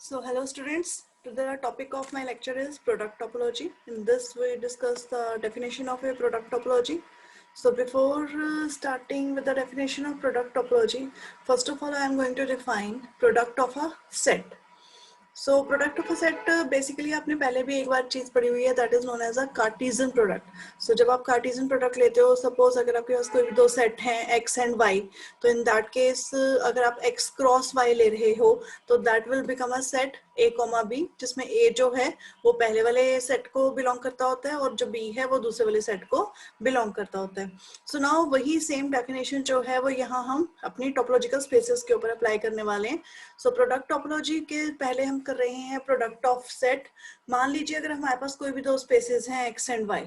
So hello students, the topic of my lecture is product topology. In this we discuss the definition of a product topology. So before starting with the definition of product topology, first of all I am going to define product of a set. So product of a set basically आपने पहले भी एक बार चीज पढ़ी हुई है, that is known as a Cartesian product. So जब आप Cartesian product लेते हो, suppose अगर आपके पास कोई भी दो सेट हैं x and y, तो in that case अगर आप x cross y ले रहे हो तो that will become a set a, b, जिसमें a जो है वो पहले वाले सेट को बिलोंग करता होता है और जो b है वो दूसरे वाले सेट को बिलोंग करता होता है. सो नाउ वही सेम डेफिनेशन जो है वो यहाँ हम अपनी टोपोलॉजिकल स्पेसेस के ऊपर अप्लाई करने वाले हैं. सो प्रोडक्ट टोपोलॉजी के पहले हम कर रहे हैं प्रोडक्ट ऑफ सेट. मान लीजिए अगर हमारे पास कोई भी दो स्पेसेस हैं x एंड y,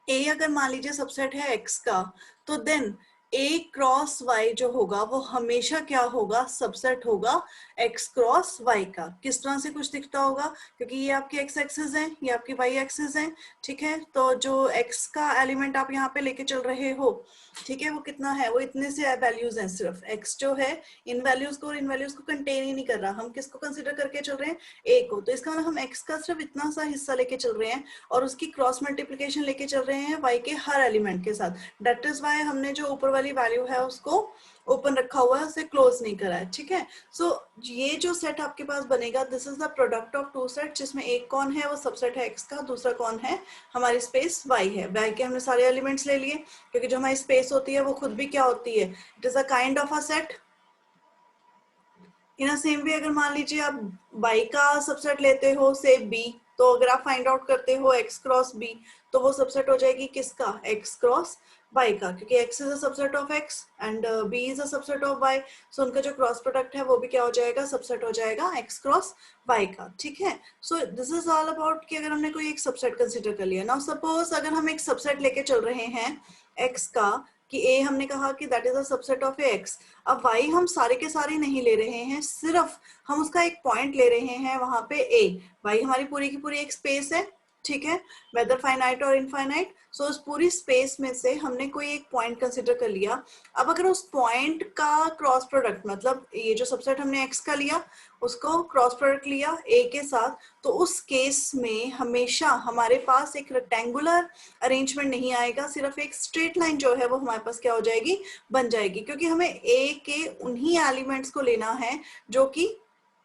a अगर मान लीजिए सबसेट है x का, तो देन a क्रॉस y जो होगा वो हमेशा क्या होगा, सबसेट होगा x क्रॉस y का. किस तरह से कुछ दिखता होगा, क्योंकि ये आपकी x एक्सिस है, ये आपकी y एक्सिस है, ठीक है. तो जो x का एलिमेंट आप यहाँ पे लेके चल रहे हो, ठीक है, वो कितना है, वो इतने से वैल्यूज हैं. सिर्फ x जो है इन वैल्यूज को और इन वैल्यूज को कंटेन ही नहीं कर रहा. हम किसको कंसिडर करके चल रहे हैं, a को. तो इसका मतलब हम x का सिर्फ इतना सा हिस्सा लेके चल रहे हैं और उसकी क्रॉस मल्टीप्लिकेशन लेके चल रहे हैं y के हर एलिमेंट के साथ. दैट इज वाई हमने जो ऊपर वाली वैल्यू है उसको ओपन रखा हुआ है, उसे क्लोज नहीं करा है, ठीक है. सो ये जो सेट आपके पास बनेगा, this is the product of two set, जिसमें एक कौन है वो सबसेट है x का, दूसरा कौन है हमारी स्पेस y है. y के हमने सारे एलिमेंट्स ले लिए, क्योंकि जो हमारी स्पेस होती है वो खुद भी क्या होती है, it is a kind of a set. In a same वे अगर मान लीजिए आप y का सबसेट लेते हो से b, तो अगर आप फाइंड आउट करते हो x क्रॉस b, तो वो सबसेट हो जाएगी किसका, x क्रॉस y का, क्योंकि x is a subset of x and b is a subset of y. सो उनका जो क्रॉस प्रोडक्ट है वो भी क्या हो जाएगा, सबसेट हो जाएगा x क्रॉस y का, ठीक है. सो दिस इज ऑल अबाउट कि अगर हमने कोई एक सबसेट कंसीडर कर लिया. नाउ सपोज अगर हम एक सबसेट लेके चल रहे हैं x का, कि a हमने कहा कि that is a subset of x. अब y हम सारे के सारे नहीं ले रहे हैं, सिर्फ हम उसका एक पॉइंट ले रहे हैं वहां पे a. y हमारी पूरी की पूरी एक स्पेस है, ठीक है, वेदर फाइनाइट और इनफाइनाइट. सो उस पूरी स्पेस में से हमने कोई एक पॉइंट कंसिडर कर लिया. अब अगर उस पॉइंट का क्रॉस प्रोडक्ट, मतलब ये जो सबसेट हमने x का लिया उसको क्रॉस प्रोडक्ट लिया a के साथ, तो उस केस में हमेशा हमारे पास एक रेक्टेंगुलर अरेंजमेंट नहीं आएगा, सिर्फ एक स्ट्रेट लाइन जो है वो हमारे पास क्या हो जाएगी, बन जाएगी, क्योंकि हमें a के उन्हीं एलिमेंट्स को लेना है जो कि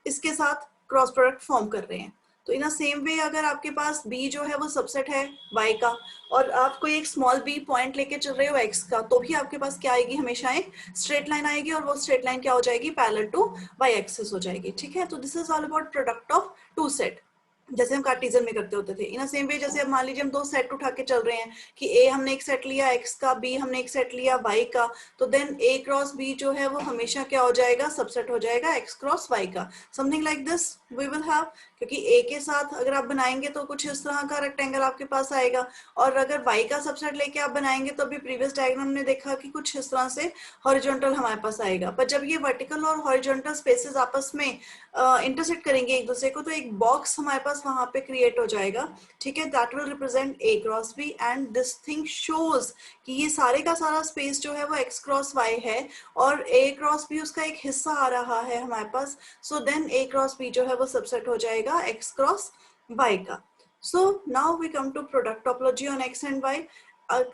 इसके साथ क्रॉस प्रोडक्ट फॉर्म कर रहे हैं. तो इन सेम वे अगर आपके पास b जो है वो सबसेट है y का और आप कोई एक स्मॉल b पॉइंट लेके चल रहे हो x का, तो भी आपके पास क्या आएगी, हमेशा एक स्ट्रेट लाइन आएगी और वो स्ट्रेट लाइन क्या हो जाएगी, पैरेलल टू y एक्सिस हो जाएगी, ठीक है. तो this is all about product of two set, जैसे हम कार्टेशियन में करते होते थे. इन सेम वे जैसे अब मान लीजिए हम दो सेट उठा के चल रहे हैं कि a हमने एक सेट लिया x का, b हमने एक सेट लिया y का, तो देन a क्रॉस b जो है वो हमेशा क्या हो जाएगा, सबसेट हो जाएगा x क्रॉस y का. Something like this we will have, क्योंकि a के साथ अगर आप बनाएंगे तो कुछ इस तरह का रेक्टेंगल आपके पास आएगा, और अगर y का सबसेट लेके आप बनाएंगे तो अभी प्रीवियस डायग्राम में देखा कि कुछ इस तरह से हॉरिजॉन्टल हमारे पास आएगा. पर जब ये वर्टिकल और हॉरिजॉन्टल स्पेसेस आपस में इंटरसेक्ट करेंगे एक दूसरे को, तो एक बॉक्स हमारे पास वहां पे क्रिएट हो जाएगा, ठीक है. That will represent a cross b and this thing shows कि ये सारे का सारा स्पेस जो है वो x क्रॉस y है और a क्रॉस b उसका एक हिस्सा आ रहा है हमारे पास. So then a cross b जो है वो सबसेट हो जाएगा x क्रॉस y का. So now we come to product topology on x and y.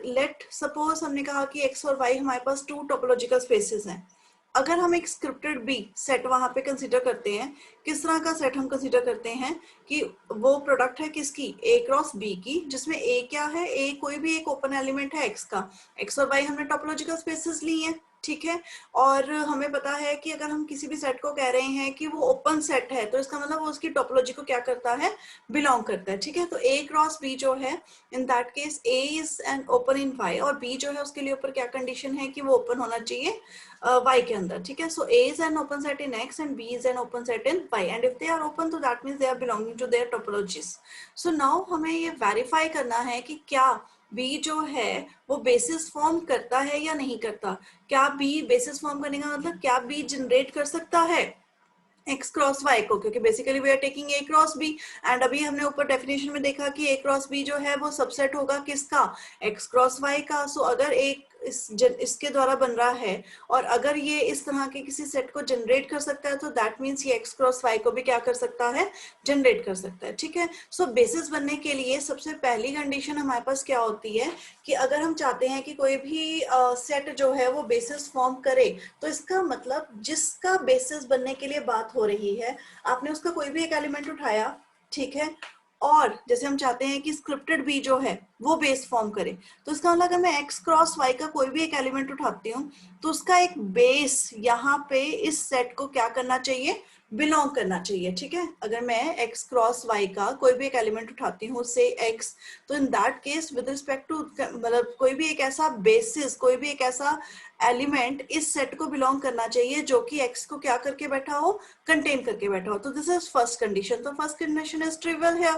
Let suppose हमने कहा कि x और y हमारे पास टू टोपोलॉजिकल स्पेसेस हैं. अगर हम एक स्क्रिप्टेड बी सेट वहां पे कंसीडर करते हैं, किस तरह का सेट हम कंसीडर करते हैं कि वो प्रोडक्ट है किसकी, a क्रॉस b की, जिसमें a क्या है, a कोई भी एक ओपन एलिमेंट है x का. x और y हमने टोपोलॉजिकल स्पेसेस ली हैं, ठीक है. और हमें पता है कि अगर हम किसी भी सेट को कह रहे हैं कि वो ओपन सेट है, तो इसका मतलब वो उसकी टोपोलॉजी को क्या करता है, बिलोंग करता है, ठीक है. तो a क्रॉस b जो है, इन that case a is an open in y, और b जो है उसके लिए ऊपर क्या कंडीशन है कि वो ओपन होना चाहिए y के अंदर, ठीक है. सो a is an open set in x and b is an open set in y, and if they are open तो that means they are belonging to their topologies. So now हमें ये verify करना है कि क्या b जो है वो बेसिस फॉर्म करता है या नहीं करता. क्या b बेसिस फॉर्म करने का मतलब क्या b जनरेट कर सकता है x क्रॉस y को, क्योंकि basically we are taking a cross b and अभी हमने ऊपर डेफिनेशन में देखा कि a क्रॉस b जो है वो सबसेट होगा किसका, x क्रॉस y का. सो अगर एक इसके द्वारा बन रहा है और अगर ये इस तरह के किसी सेट को जनरेट कर सकता है तो दैट मीन्स ये x क्रॉस y को भी क्या कर सकता है, जनरेट कर सकता है। ठीक है, सो बेसिस बनने के लिए सबसे पहली कंडीशन हमारे पास क्या होती है कि अगर हम चाहते हैं कि कोई भी सेट जो है वो बेसिस फॉर्म करे, तो इसका मतलब जिसका बेसिस बनने के लिए बात हो रही है, आपने उसका कोई भी एक एलिमेंट उठाया, ठीक है, और जैसे हम चाहते हैं कि स्क्रिप्टेड बी जो है वो बेस फॉर्म करे, तो इसका मतलब अगर मैं x क्रॉस y का कोई भी एक एलिमेंट उठाती हूँ तो उसका एक बेस यहाँ पे इस सेट को क्या करना चाहिए, बिलोंग करना चाहिए। ठीक है, अगर मैं x क्रॉस y का कोई भी एक एलिमेंट उठाती हूँ से x, तो in that case with respect to मतलब कोई भी एक ऐसा बेसिस, कोई भी एक ऐसा एलिमेंट इस सेट को बिलोंग करना चाहिए जो कि x को क्या करके बैठा हो, कंटेन करके बैठा हो। तो दिस इज फर्स्ट कंडीशन। तो फर्स्ट कंडीशन इज ट्रिवियल है,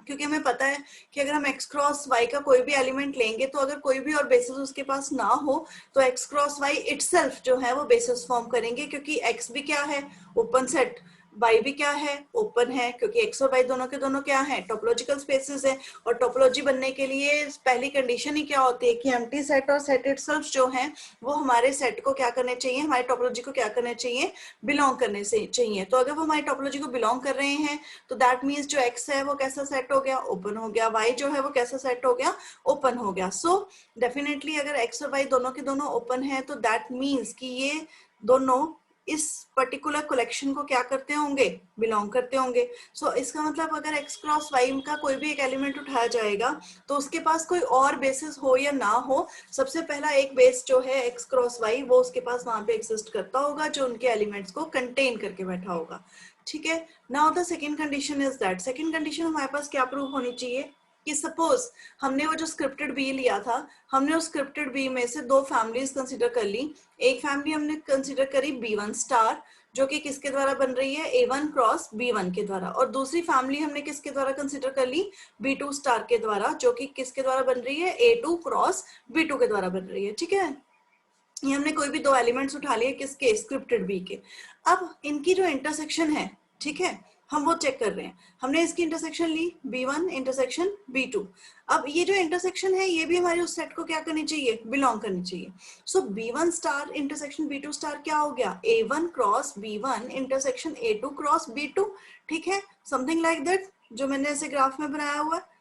क्योंकि हमें पता है कि अगर हम x क्रॉस y का कोई भी एलिमेंट लेंगे तो अगर कोई भी और बेसिस उसके पास ना हो तो x क्रॉस y इटसेल्फ जो है वो बेसिस फॉर्म करेंगे, क्योंकि x भी क्या है, ओपन सेट, y भी क्या है, ओपन है, क्योंकि x और y दोनों के दोनों क्या है, टोपोलॉजिकल स्पेसेस है। और टोपोलॉजी बनने के लिए पहली कंडीशन ही क्या होती है कि एम्प्टी सेट और सेट इटसेल्फ जो है वो हमारे सेट को क्या करने चाहिए, हमारी टोपोलॉजी को क्या करने चाहिए, बिलोंग करने से चाहिए। तो अगर वो हमारी टोपोलॉजी को बिलोंग कर रहे हैं तो दैट मीन्स जो x है वो कैसा सेट हो गया, ओपन हो गया, y जो है वो कैसा सेट हो गया, ओपन हो गया। सो डेफिनेटली अगर x और y दोनों के दोनों ओपन है तो दैट मीन्स कि ये दोनों इस पर्टिकुलर कलेक्शन को क्या करते होंगे, बिलोंग करते होंगे। सो इसका मतलब अगर x क्रॉस y का कोई भी एक एलिमेंट उठाया जाएगा तो उसके पास कोई और बेसिस हो या ना हो, सबसे पहला एक बेस जो है x क्रॉस y वो उसके पास वहां पे एग्जिस्ट करता होगा जो उनके एलिमेंट्स को कंटेन करके बैठा होगा। ठीक है, now the second condition is that, second condition हमारे पास क्या प्रूव होनी चाहिए कि सपोज हमने वो जो स्क्रिप्टेड बी लिया था, हमने उस स्क्रिप्टेड बी में से दो फैमिलीज कंसीडर कर ली। एक फैमिली हमने कंसीडर करी B1 स्टार जो कि किसके द्वारा बन रही है, A1 क्रॉस B1 के द्वारा, और दूसरी फैमिली हमने किसके द्वारा कंसीडर कर ली, B2 स्टार के द्वारा, जो कि किसके द्वारा बन रही है, A2 क्रॉस B2 के द्वारा बन रही है। ठीक है, ये हमने कोई भी दो एलिमेंट्स उठा लिए किसके, स्क्रिप्टेड बी के। अब इनकी जो इंटरसेक्शन है, ठीक है, हम वो चेक कर रहे हैं। हमने इसकी इंटरसेक्शन ली B1 इंटरसेक्शन B2। अब ये जो इंटरसेक्शन है ये भी हमारे उस सेट को क्या करनी चाहिए, बिलोंग करनी चाहिए। सो B1 star intersection B2 star क्या हो गया, A1 cross B1 intersection A2 cross B2। ठीक है, समथिंग लाइक दैट जो मैंने ऐसे ग्राफ में बनाया हुआ है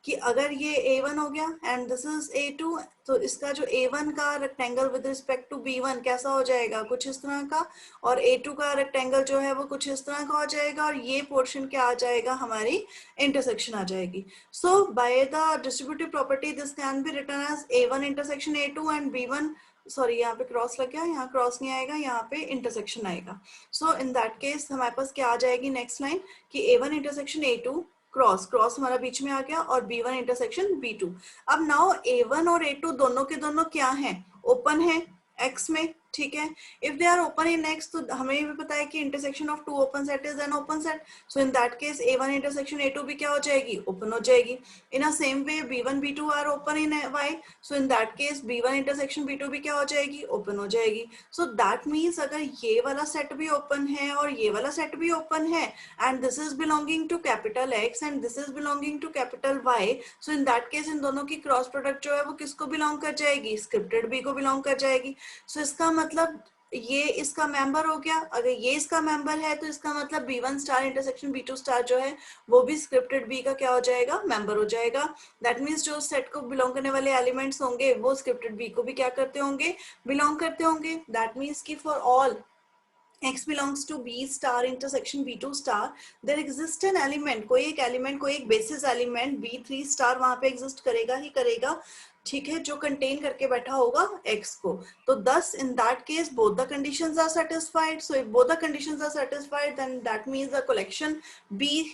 कि अगर ये A1 हो गया एंड दिस इज A2, तो इसका जो A1 का rectangle with respect to B1 कैसा हो जाएगा, कुछ इस तरह का, और A2 का रेक्टेंगल जो है वो कुछ इस तरह का हो जाएगा, और ये पोर्शन क्या आ जाएगा, हमारी इंटरसेक्शन आ जाएगी। So by the distributive property this can be written as A1 intersection A2 and B1, sorry यहाँ पे क्रॉस लग गया, यहाँ क्रॉस नहीं आएगा, यहाँ पे इंटरसेक्शन आएगा। सो इन दैट केस हमारे पास क्या आ जाएगी नेक्स्ट लाइन कि A1 intersection A2 cross, cross हमारा बीच में आ गया, और B1 इंटरसेक्शन B2। अब नाउ A1 और A2 दोनों के दोनों क्या हैं, ओपन है X में। ठीक है, if they are open in X तो हमें भी पता है कि intersection of two open set is an open set. So in that case A1 intersection A2 भी क्या हो जाएगी, ओपन हो जाएगी। In a same way B1 B2 are open in Y, so in that case B1 intersection B2 भी क्या हो जाएगी, ओपन हो जाएगी। सो दैट मीन्स अगर ये वाला सेट भी ओपन है और ये वाला सेट भी ओपन है and this is belonging to capital X and this is belonging to capital Y, so in that case इन दोनों की क्रॉस प्रोडक्ट जो है वो किसको बिलोंग कर जाएगी, स्क्रिप्टेड बी को बिलोंग कर जाएगी। सो इसका मतलब ये इसका मेंबर हो गया, अगर ये इसका मेंबर है तो इसका मतलब B1 star intersection B2 star जो है वो भी स्क्रिप्टेड बी का क्या हो जाएगा, मेंबर हो जाएगा। दैट मीन्स जो सेट को बिलोंग करने वाले एलिमेंट्स होंगे वो स्क्रिप्टेड बी को भी क्या करते होंगे, बिलोंग करते होंगे। दैट मीन्स कि for all X belongs to B star intersection B2 star, there exists an element, कोई एक एलिमेंट, कोई एक बेसिस एलिमेंट B3 स्टार वहां पे एग्जिस्ट करेगा ही करेगा। ठीक है, जो कंटेन करके बैठा होगा X को। तो thus in that case both the conditions are satisfied. So if both the conditions are satisfied then that means the collection B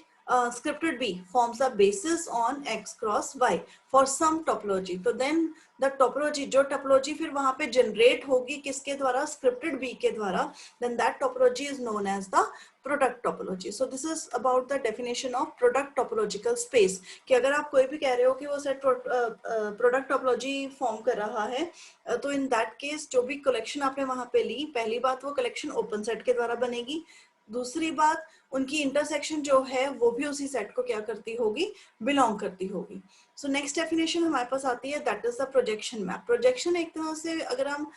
scripted B forms a basis on X cross Y for some topology. तो then the topology, जो topology फिर वहां पे generate होगी किसके द्वारा, scripted B के द्वारा, then that topology is known as the product topology. So this is about the definition of product topological space, कि अगर आप कोई भी कह रहे हो कि वो सेट प्रोडक्ट टोपोलॉजी फॉर्म कर रहा है, तो इन दैट केस जो भी कलेक्शन आपने वहां पे ली, पहली बात वो कलेक्शन ओपन सेट के द्वारा बनेगी। दूसरी बात, उनकी इंटरसेक्शन जो है वो भी उसी सेट को क्या करती होगी, बिलोंग करती होगी। सो नेक्स्ट डेफिनेशन हमारे पास आती है, that is the projection map. Projection एक तरह से अगर हम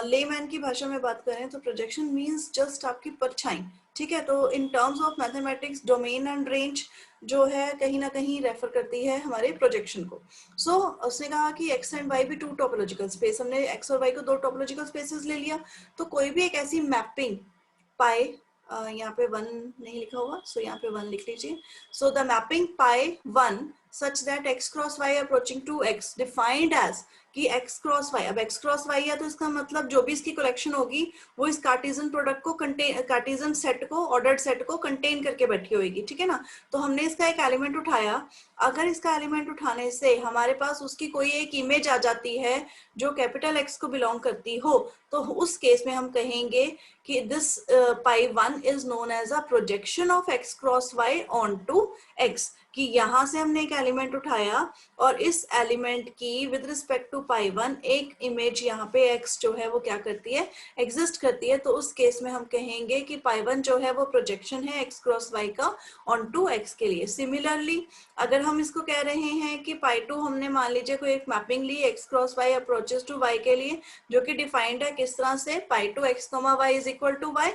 लेमैन की भाषा में बात करें तो प्रोजेक्शन मीन्स जस्ट आपकी परछाई, ठीक है। तो in terms of mathematics domain and range जो है कहीं ना कहीं रेफर करती है हमारे प्रोजेक्शन को। सो उसने कहा कि एक्स एंड वाई भी टू टोपोलॉजिकल स्पेस, हमने एक्स और वाई को दो टोपोलॉजिकल स्पेसेस ले लिया, तो कोई भी एक ऐसी मैपिंग पाई, यहाँ पे 1 नहीं लिखा हुआ, सो यहाँ पे 1 लिख लीजिए। So the mapping pi 1 such that x cross y approaching to x defined as कि x क्रॉस y, अब x क्रॉस y है तो इसका मतलब जो भी इसकी कलेक्शन होगी वो इस कार्टेशियन प्रोडक्ट को कंटेन, कार्टेशियन सेट को, ऑर्डर्ड सेट को कंटेन करके बैठी होगी, ठीक है ना। तो हमने इसका एक एलिमेंट उठाया, अगर इसका एलिमेंट उठाने से हमारे पास उसकी कोई एक इमेज आ जाती है जो कैपिटल x को बिलोंग करती हो, तो उस केस में हम कहेंगे कि this pi 1 is known as a projection of x cross y onto x, कि यहां से हमने एक एलिमेंट उठाया और इस एलिमेंट की विद रिस्पेक्ट टू पाई 1 एक इमेज यहाँ पे x जो है वो क्या करती है, एग्जिस्ट करती है। तो उस केस में हम कहेंगे कि पाई 1 जो है वो प्रोजेक्शन है x क्रॉस y का ऑन टू x के लिए। सिमिलरली अगर हम इसको कह रहे हैं कि पाई 2 हमने मान लीजिए कोई एक मैपिंग ली x cross y approaches to y के लिए, जो कि डिफाइंड है किस तरह से, pi 2 x, y is equal to y,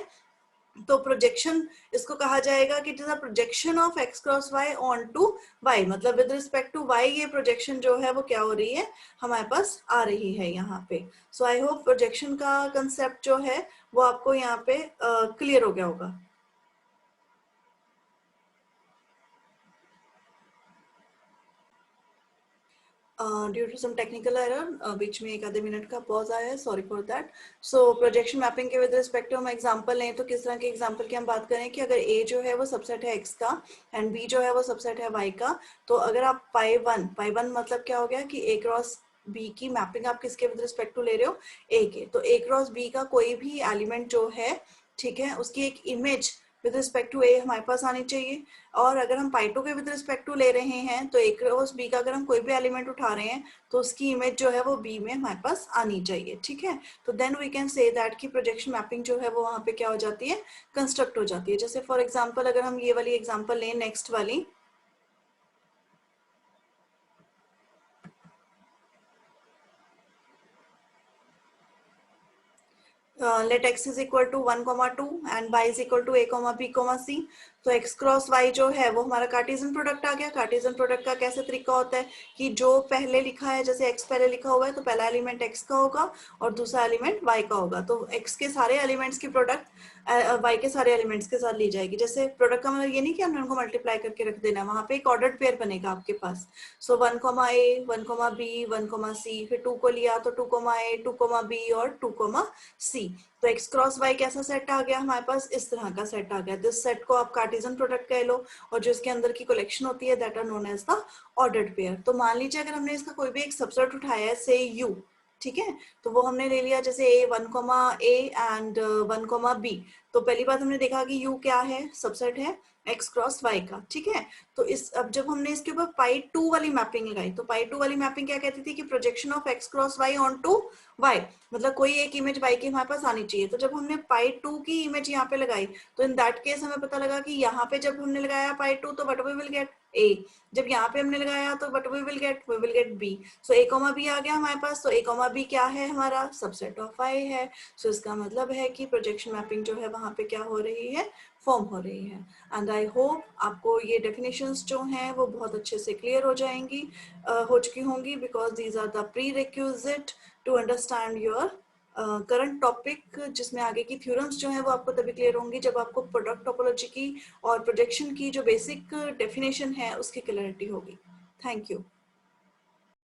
तो प्रोजेक्शन इसको कहा जाएगा कि it is a projection of x cross y onto y, मतलब विद रिस्पेक्ट टू y ये प्रोजेक्शन जो है वो क्या हो रही है, हमारे पास आ रही है यहाँ पे। सो आई होप प्रोजेक्शन का कंसेप्ट जो है वो आपको यहाँ पे क्लियर हो गया होगा। Due to some technical error बीच में एक आधे मिनट का पॉज आया है, sorry for that. So projection mapping के विद रिस्पेक्ट टू हम एग्जांपल लें तो किस तरह के एग्जांपल की हम बात करें कि अगर A जो है वो सबसेट है X का एंड B जो है वो सबसेट है Y का, तो अगर आप पाई 1 मतलब क्या हो गया कि A क्रॉस B की मैपिंग आप किसके विद रिस्पेक्ट टू ले रहे हो, A के, तो A क्रॉस B का कोई भी एलिमेंट जो है, ठीक है, उसकी एक image with respect to A हमारे पास आनी चाहिए। और अगर हम पाई 2 के विद रिस्पेक्ट टू ले रहे हैं तो एक क्रॉस बी का अगर हम कोई भी एलिमेंट उठा रहे हैं तो उसकी इमेज जो है वो बी में हमारे पास आनी चाहिए, ठीक है। तो then we can say that की प्रोजेक्शन मैपिंग जो है वो वहां पे क्या हो जाती है, कंस्ट्रक्ट हो जाती है। जैसे फॉर एग्जांपल अगर हम ये वाली एग्जांपल लें, नेक्स्ट वाली, let x is equal to 1, 2 and y is equal to a, b, c। तो x क्रॉस y जो है वो हमारा कार्टेशियन प्रोडक्ट आ गया। कार्टेशियन प्रोडक्ट का कैसे तरीका होता है कि जो पहले लिखा है, जैसे x पहले लिखा हुआ है तो पहला एलिमेंट x का होगा और दूसरा एलिमेंट y का होगा, तो x के सारे एलिमेंट्स की प्रोडक्ट y के सारे एलिमेंट्स के साथ ली जाएगी। जैसे प्रोडक्ट का मतलब ये नहीं कि हमने उनको मल्टीप्लाई करके रख देना, वहां पे एक ऑर्डर्ड पेयर बनेगा आपके पास। सो 1, a, 1, b, 1, c, फिर 2 को लिया तो 2, a, 2, b और 2, c। तो x क्रॉस y कैसा सेट आ गया हमारे पास, इस तरह का सेट आ गया। दिस सेट को आप कार्टेशियन प्रोडक्ट कह लो और जो इसके अंदर की कलेक्शन होती है that are known as the ordered pair. तो मान लीजिए अगर हमने इसका कोई भी एक सबसेट उठाया है, से u, ठीक है, तो वो हमने ले लिया जैसे a 1, a एंड 1, b। तो पहली बात हमने देखा कि u क्या है, सबसेट है x क्रॉस y का, ठीक है। तो इस अब जब हमने इसके ऊपर पाई 2 वाली मैपिंग लगाई, तो पाई 2 वाली मैपिंग क्या कहती थी कि projection of x cross y onto y, मतलब कोई एक इमेज y की हमारे पास आनी चाहिए। तो जब हमने पाई 2 की इमेज यहाँ पे लगाई तो इन दैट केस हमें पता लगा कि यहाँ पे जब हमने लगाया पाई 2 तो what we will get a, जब यहाँ पे हमने लगाया तो what we will get b। So a, b आ गया हमारे पास। तो a, b क्या है, हमारा सबसेट ऑफ y है। सो इसका मतलब है कि प्रोजेक्शन मैपिंग जो है वहां पे क्या हो रही है, फॉर्म हो रही है। एंड आई होप आपको ये डेफिनेशंस जो हैं वो बहुत अच्छे से क्लियर हो जाएंगी, हो चुकी होंगी, because these are the prerequisite to understand your current topic, जिसमें आगे की थ्योरम्स जो है वो आपको तभी क्लियर होंगी जब आपको प्रोडक्ट टोपोलॉजी की और प्रोजेक्शन की जो बेसिक डेफिनेशन है उसकी क्लैरिटी होगी। Thank you.